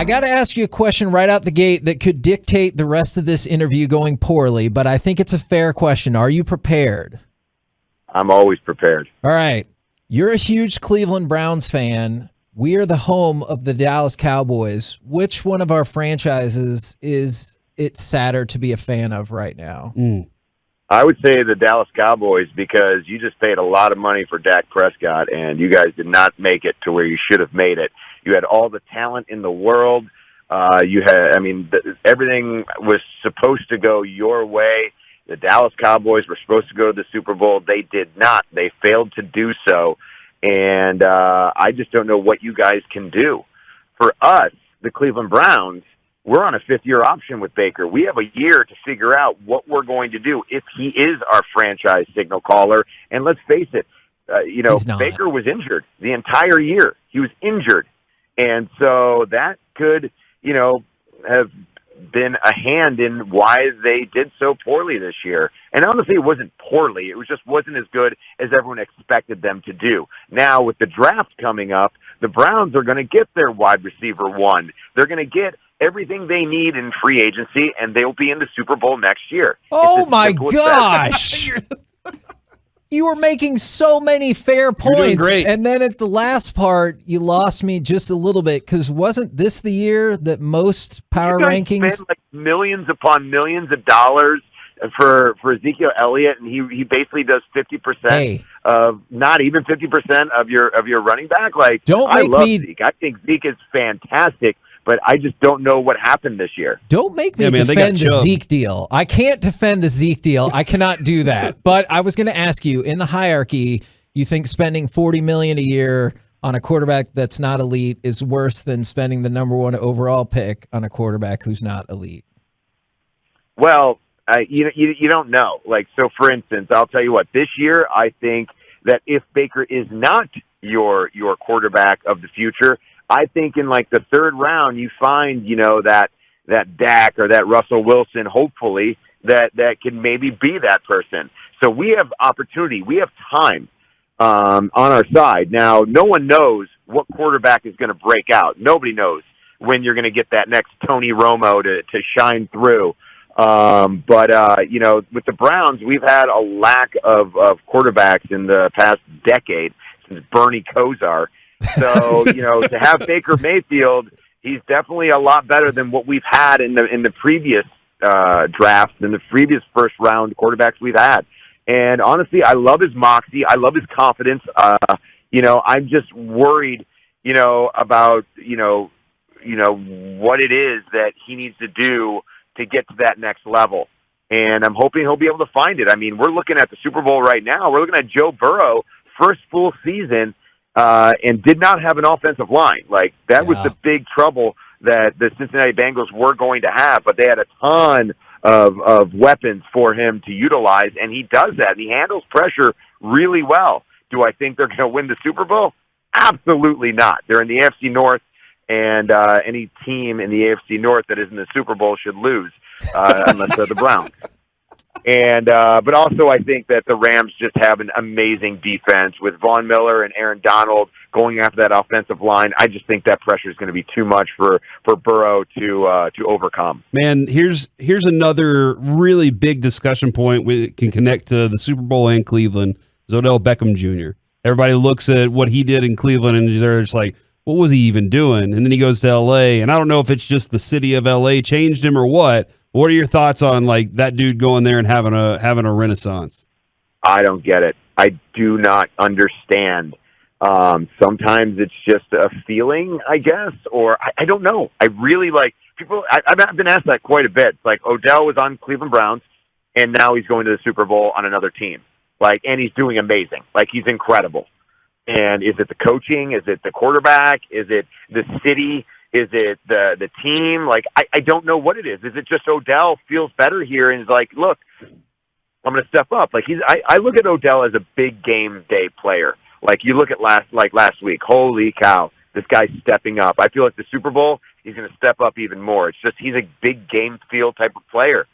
I got to ask you a question right out the gate that could dictate the rest of this interview going poorly, but I think it's a fair question. Are you prepared? I'm always prepared. All right. You're a huge Cleveland Browns fan. We are the home of the Dallas Cowboys. Which one of our franchises is it sadder to be a fan of right now? I would say the Dallas Cowboys, because you just paid a lot of money for Dak Prescott, and you guys did not make it to where you should have made it. You had all the talent in the world. Everything was supposed to go your way. The Dallas Cowboys were supposed to go to the Super Bowl. They did not. They failed to do so. And I just don't know what you guys can do. For us, the Cleveland Browns, we're on a fifth-year option with Baker. We have a year to figure out what we're going to do if he is our franchise signal caller. And let's face it, Baker was injured the entire year. He was injured. And so that could, have been a hand in why they did so poorly this year. And honestly, it wasn't poorly. It just wasn't as good as everyone expected them to do. Now, with the draft coming up, the Browns are going to get their wide receiver one. They're going to get everything they need in free agency, and they'll be in the Super Bowl next year. Oh, my gosh. You were making so many fair points, and then at the last part, you lost me just a little bit, because wasn't this the year that most power rankings spent like millions upon millions of dollars for Ezekiel Elliott, and he basically does 50% of not even 50% of your running back? Like, I love Zeke. I think Zeke is fantastic. But I just don't know what happened this year. Don't make me defend the Zeke deal. I can't defend the Zeke deal. I cannot do that. But I was going to ask you, in the hierarchy, you think spending $40 million a year on a quarterback that's not elite is worse than spending the number one overall pick on a quarterback who's not elite? Well, you don't know. Like, so for instance, I'll tell you what. This year, I think that if Baker is not your quarterback of the future, I think in like the third round, you find, that Dak or that Russell Wilson, hopefully, that can maybe be that person. So we have opportunity. We have time on our side. Now, no one knows what quarterback is going to break out. Nobody knows when you're going to get that next Tony Romo to shine through. But with the Browns, we've had a lack of quarterbacks in the past decade since Bernie Kosar. So, to have Baker Mayfield, he's definitely a lot better than what we've had in the previous drafts, in the previous first-round quarterbacks we've had. And honestly, I love his moxie. I love his confidence. I'm just worried, about, what it is that he needs to do to get to that next level. And I'm hoping he'll be able to find it. I mean, we're looking at the Super Bowl right now. We're looking at Joe Burrow, first full season, and did not have an offensive line. Like, that was the big trouble that the Cincinnati Bengals were going to have, but they had a ton of weapons for him to utilize, and he does that, and he handles pressure really well. Do I think they're going to win the Super Bowl? Absolutely not. They're in the AFC North, and any team in the AFC North that is in the Super Bowl should lose, unless they're the Browns. And but also I think that the Rams just have an amazing defense with Von Miller and Aaron Donald going after that offensive line. I just think that pressure is going to be too much for Burrow to overcome. Man, here's another really big discussion point we can connect to the Super Bowl and Cleveland is Odell Beckham Jr. Everybody looks at what he did in Cleveland and they're just like, what was he even doing? And then he goes to L.A., and I don't know if it's just the city of L.A. changed him or what. What are your thoughts on like that dude going there and having a renaissance? I don't get it. I do not understand. Sometimes it's just a feeling, I guess, or I don't know. I really like people. I've been asked that quite a bit. It's like Odell was on Cleveland Browns, and now he's going to the Super Bowl on another team. Like, and he's doing amazing. Like, he's incredible. And is it the coaching? Is it the quarterback? Is it the city? Is it the team? Like, I don't know what it is. Is it just Odell feels better here and is like, look, I'm going to step up. Like, I look at Odell as a big game day player. Like, you look at last week, holy cow, this guy's stepping up. I feel like the Super Bowl, he's going to step up even more. It's just he's a big game field type of player.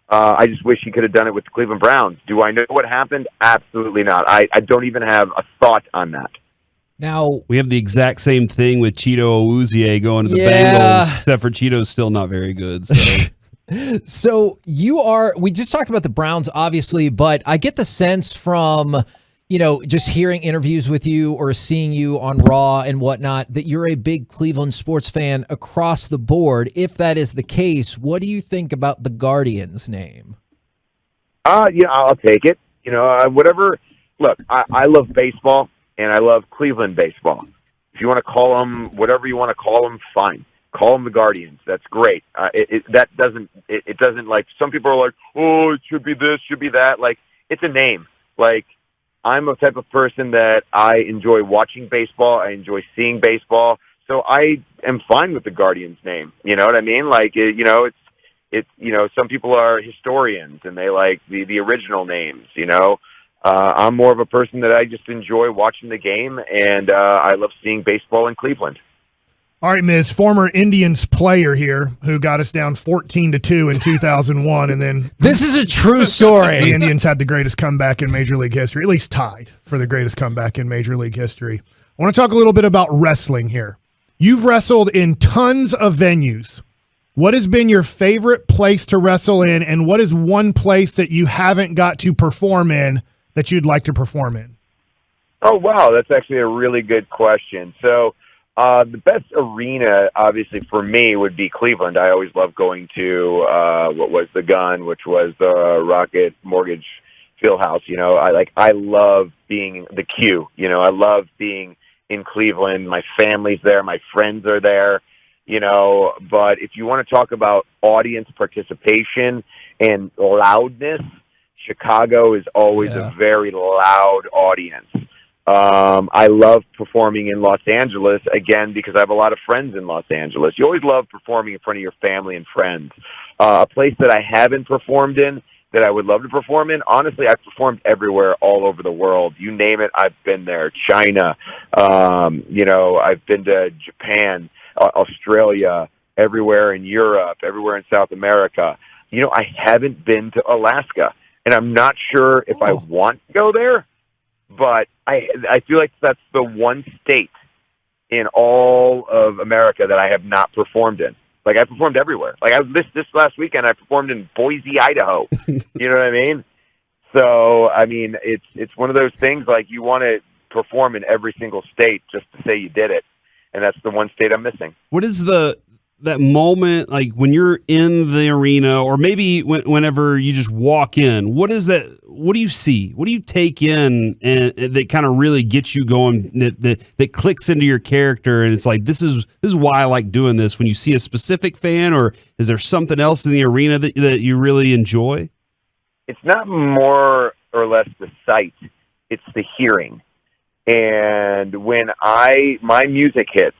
I just wish he could have done it with the Cleveland Browns. Do I know what happened? Absolutely not. I don't even have a thought on that. Now we have the exact same thing with Cheeto Awuzie going to the Bengals, except for Cheeto's still not very good. So. So we just talked about the Browns, obviously, but I get the sense from, just hearing interviews with you or seeing you on Raw and whatnot, that you're a big Cleveland sports fan across the board. If that is the case, what do you think about the Guardians name? I'll take it. Whatever. Look, I love baseball and I love Cleveland baseball. If you want to call them whatever you want to call them, fine. Call them the Guardians. That's great. It doesn't like, some people are like, oh, it should be this, should be that. Like, it's a name. Like, I'm a type of person that I enjoy watching baseball. I enjoy seeing baseball. So I am fine with the Guardians name. You know what I mean? Like, some people are historians and they like the original names, I'm more of a person that I just enjoy watching the game, and I love seeing baseball in Cleveland. All right, Miz, former Indians player here who got us down 14-2 in 2001, and then this is a true story. The Indians had the greatest comeback in Major League history, at least tied for the greatest comeback in Major League history. I want to talk a little bit about wrestling here. You've wrestled in tons of venues. What has been your favorite place to wrestle in, and what is one place that you haven't got to perform in that you'd like to perform in? Oh, wow, that's actually a really good question. So the best arena, obviously, for me would be Cleveland. I always loved going to what was the Gun, which was the Rocket Mortgage Fieldhouse. I love being the Q. I love being in Cleveland. My family's there. My friends are there. But if you want to talk about audience participation and loudness, Chicago is always a very loud audience. I love performing in Los Angeles, again, because I have a lot of friends in Los Angeles. You always love performing in front of your family and friends. A place that I haven't performed in that I would love to perform in, honestly, I've performed everywhere all over the world. You name it, I've been there. China, I've been to Japan, Australia, everywhere in Europe, everywhere in South America. I haven't been to Alaska, and I'm not sure if I want to go there, but I feel like that's the one state in all of America that I have not performed in. Like, I performed everywhere. Like, this last weekend, I performed in Boise, Idaho. You know what I mean? So, I mean, it's one of those things, like, you want to perform in every single state just to say you did it, and that's the one state I'm missing. What is that moment, like when you're in the arena, or maybe whenever you just walk in? What is that? What do you see? What do you take in, and that kind of really gets you going? That clicks into your character, and it's like, this is why I like doing this. When you see a specific fan, or is there something else in the arena that you really enjoy? It's not more or less the sight; it's the hearing. And when my music hits,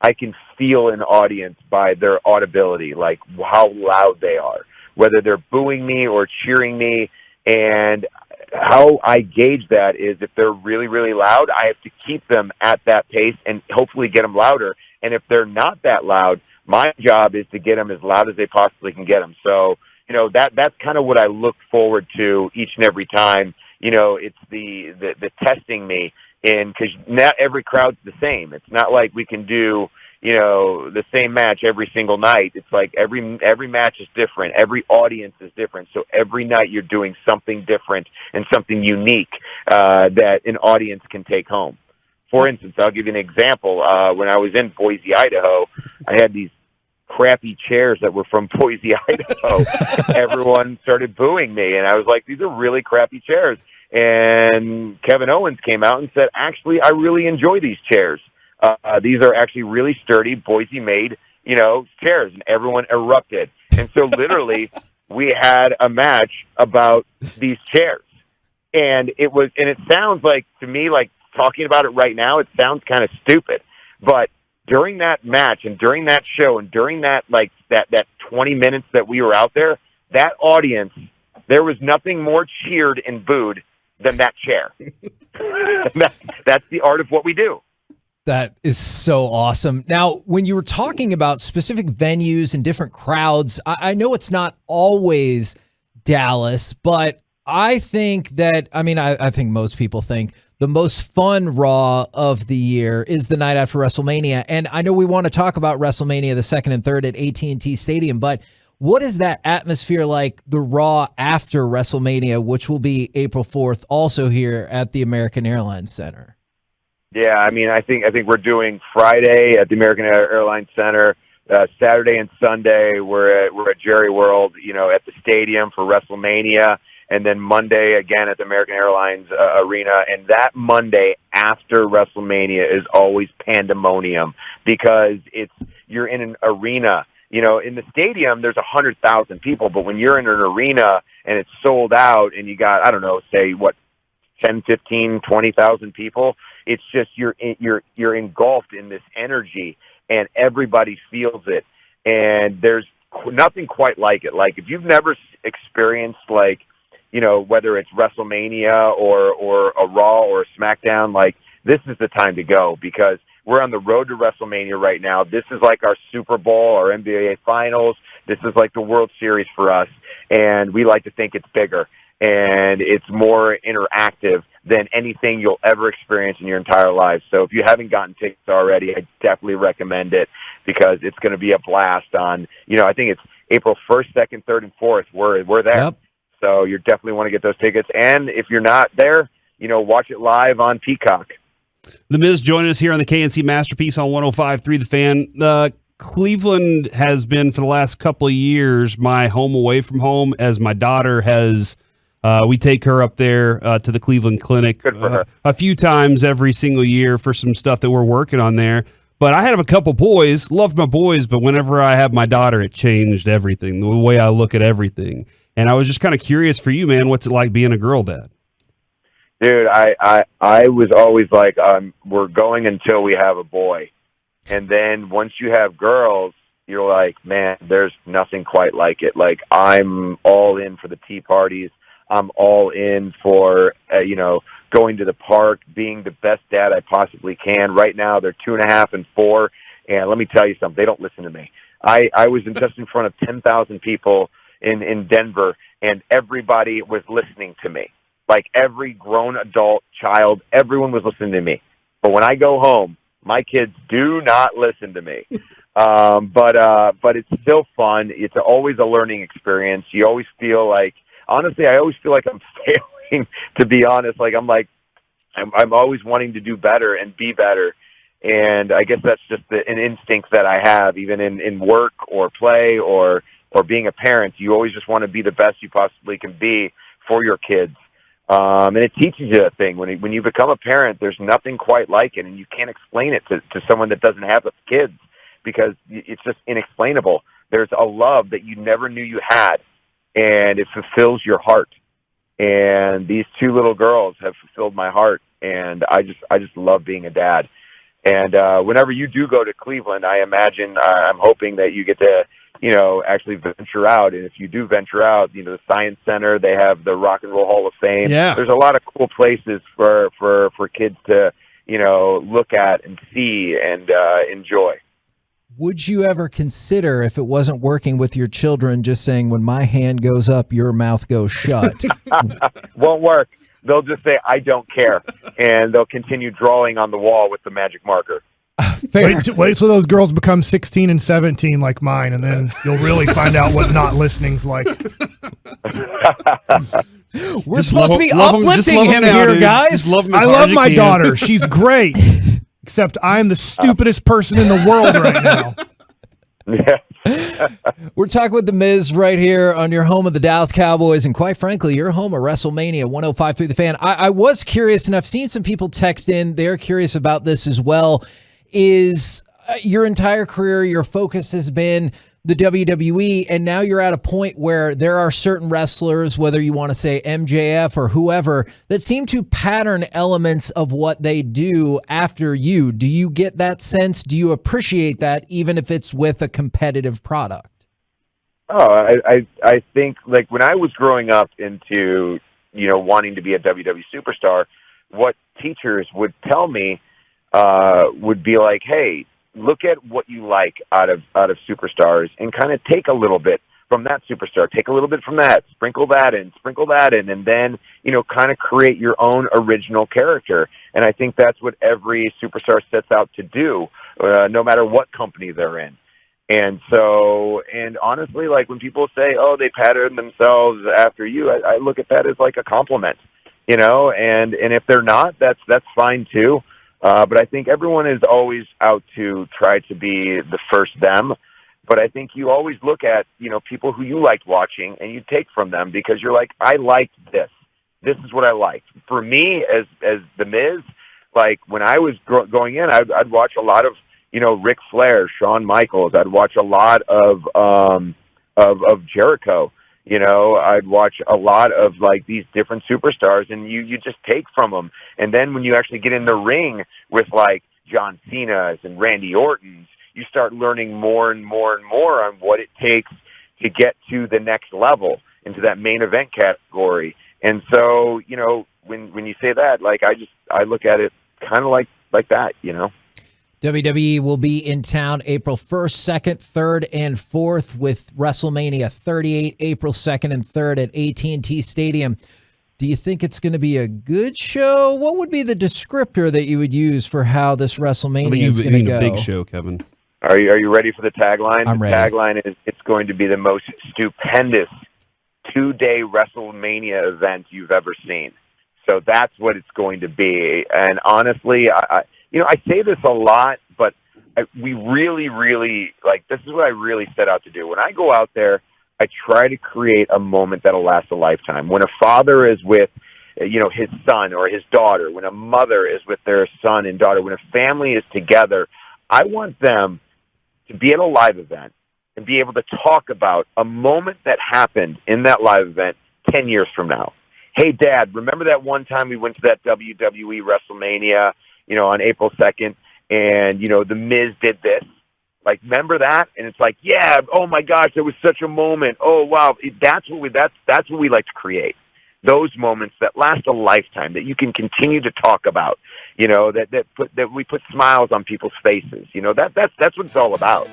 I can feel an audience by their audibility, like how loud they are, whether they're booing me or cheering me. And how I gauge that is, if they're really, really loud, I have to keep them at that pace and hopefully get them louder. And if they're not that loud, my job is to get them as loud as they possibly can get them. So, that's kind of what I look forward to each and every time. It's the testing me. And because not every crowd's the same. It's not like we can do, the same match every single night. It's like every match is different. Every audience is different. So every night you're doing something different and something unique that an audience can take home. For instance, I'll give you an example. When I was in Boise, Idaho, I had these crappy chairs that were from Boise, Idaho. Everyone started booing me, and I was like, these are really crappy chairs. And Kevin Owens came out and said, actually, I really enjoy these chairs. These are actually really sturdy, Boise-made, chairs. And everyone erupted. And so literally we had a match about these chairs. And it sounds like, to me, like talking about it right now, it sounds kind of stupid. But during that match and during that show and during that, like that 20 minutes that we were out there, that audience, there was nothing more cheered and booed than that chair. That's the art of what we do. That is so awesome. Now, when you were talking about specific venues and different crowds, I know it's not always Dallas, but I think that, I think most people think the most fun Raw of the year is the night after WrestleMania. And I know we want to talk about WrestleMania the 2nd and 3rd at AT&T Stadium, but what is that atmosphere like, the Raw after WrestleMania, which will be April 4th, also here at the American Airlines Center? Yeah, I mean, I think we're doing Friday at the American Airlines Center. Saturday and Sunday we're at Jerry World, at the stadium for WrestleMania, and then Monday again at the American Airlines Arena. And that Monday after WrestleMania is always pandemonium because you're in an arena. In the stadium there's 100,000 people, but when you're in an arena and it's sold out and you got, I don't know, say 10, 15, 20,000 people, it's just you're engulfed in this energy. And everybody feels it, and there's nothing quite like it. Like, if you've never experienced, whether it's WrestleMania or a Raw or a SmackDown, this is the time to go, because we're on the road to WrestleMania right now. This is like our Super Bowl, our NBA Finals. This is like the World Series for us, and we like to think it's bigger, and it's more interactive than anything you'll ever experience in your entire life. So if you haven't gotten tickets already, I definitely recommend it, because it's going to be a blast on, I think it's April 1st, 2nd, 3rd, and 4th. We're there. Yep. So you definitely want to get those tickets. And if you're not there, watch it live on Peacock. The Miz joining us here on the K&C Masterpiece on 105.3 The Fan. Cleveland has been, for the last couple of years, my home away from home, as my daughter has... we take her up there to the Cleveland Clinic a few times every single year for some stuff that we're working on there. But I have a couple boys, loved my boys, but whenever I have my daughter, it changed everything, the way I look at everything. And I was just kind of curious for you, man, what's it like being a girl dad? Dude, I was always like, we're going until we have a boy. And then once you have girls, you're like, man, there's nothing quite like it. Like, I'm all in for the tea parties. I'm all in for, going to the park, being the best dad I possibly can. Right now, they're 2.5 and 4, and let me tell you something, they don't listen to me. I was just in front of 10,000 people in Denver, and everybody was listening to me. Like, every grown adult, child, everyone was listening to me. But when I go home, my kids do not listen to me. But it's still fun. It's always a learning experience. You always feel like, honestly, I always feel like I'm failing, to be honest. I'm always wanting to do better and be better. And I guess that's just an instinct that I have, even in work or play or being a parent. You always just want to be the best you possibly can be for your kids. And it teaches you a thing. When you become a parent, there's nothing quite like it, and you can't explain it to someone that doesn't have kids, because it's just inexplainable. There's a love that you never knew you had, and it fulfills your heart. And these two little girls have fulfilled my heart, and I just love being a dad. And whenever you do go to Cleveland, I imagine, I'm hoping that you get to, actually venture out. And if you do venture out, the Science Center, they have the Rock and Roll Hall of Fame. Yeah. There's a lot of cool places for kids to, look at and see and enjoy. Would you ever consider, if it wasn't working with your children, just saying, when my hand goes up, your mouth goes shut? Won't work. They'll just say, I don't care. And they'll continue drawing on the wall with the magic marker. Wait till those girls become 16 and 17 like mine, and then you'll really find out what not listening's like. We're supposed to be uplifting him here, guys. I love my daughter. She's great. Except I'm the stupidest person in the world right now. We're talking with The Miz right here on your home of the Dallas Cowboys, and quite frankly, your home of WrestleMania, 105.3 The Fan. I was curious, and I've seen some people text in. They're curious about this as well. Is your entire career, your focus has been the WWE, and now you're at a point where there are certain wrestlers, whether you want to say MJF or whoever, that seem to pattern elements of what they do after you. Do you get that sense? Do you appreciate that, even if it's with a competitive product? Oh, I think, like, when I was growing up into, wanting to be a WWE superstar, what teachers would tell me would be like, hey, look at what you like out of superstars and kind of take a little bit from that superstar, take a little bit from that, sprinkle that in, and then, kind of create your own original character. And I think that's what every superstar sets out to do, no matter what company they're in. And so, and honestly, like when people say, oh, they pattern themselves after you, I look at that as like a compliment, and if they're not, that's fine too. But I think everyone is always out to try to be the first them. But I think you always look at, people who you liked watching and you take from them because you're like, I liked this. This is what I liked. For me, as The Miz, like when I was going in, I'd watch a lot of, Ric Flair, Shawn Michaels. I'd watch a lot of Jericho. I'd watch a lot of like these different superstars, and you just take from them. And then when you actually get in the ring with like John Cena's and Randy Orton's, you start learning more and more and more on what it takes to get to the next level, into that main event category. And so, when you say that, like I look at it kind of like that, WWE will be in town April 1st, 2nd, 3rd, and 4th with WrestleMania 38, April 2nd and 3rd at AT&T Stadium. Do you think it's going to be a good show? What would be the descriptor that you would use for how this WrestleMania is going to go? A big show, Kevin. Are you ready for the tagline? I'm ready. The tagline is, it's going to be the most stupendous 2-day WrestleMania event you've ever seen. So that's what it's going to be. And honestly, I say this a lot, but we really, really, this is what I really set out to do. When I go out there, I try to create a moment that'll last a lifetime. When a father is with, his son or his daughter, when a mother is with their son and daughter, when a family is together, I want them to be at a live event and be able to talk about a moment that happened in that live event 10 years from now. Hey, Dad, remember that one time we went to that WWE Wrestlemania, on April 2nd, and, The Miz did this? Like, remember that? And it's like, yeah, oh my gosh, it was such a moment. Oh, wow. That's what we like to create. Those moments that last a lifetime, that you can continue to talk about, that we put smiles on people's faces. That's what it's all about.